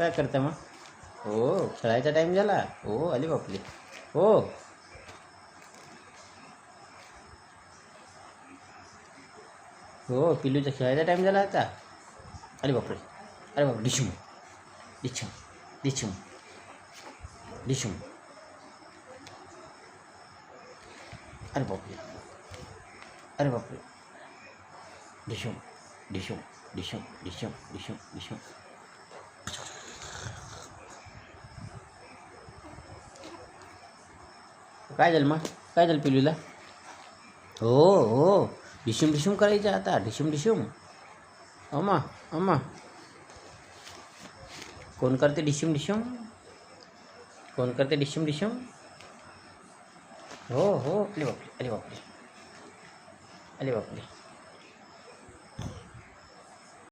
काय करता मग? हो खेळायचा टाईम झाला. हो आली बापली. हो हो पिल्लूचा खेळायचा टाईम झाला आता. अरे बापरे. अरे बापरे. डिशूम डिशूम डिशूम डिशूम. अरे बापरे. अरे बापरे. डिशूम डिशूम डिशूम डिशूम डिशूम डिशूम. काय झालं मग? काय झालं पिल्लूला? हो हो डिशूम डिशूम करायचं आता. डिशूम डिशूम. अम्मा अम्मा. कोण करते डिशूम डिशूम? कोण करते डिशूम डिशूम? हो हो. अरे बापरे. अरे बापरे. अरे बापरे.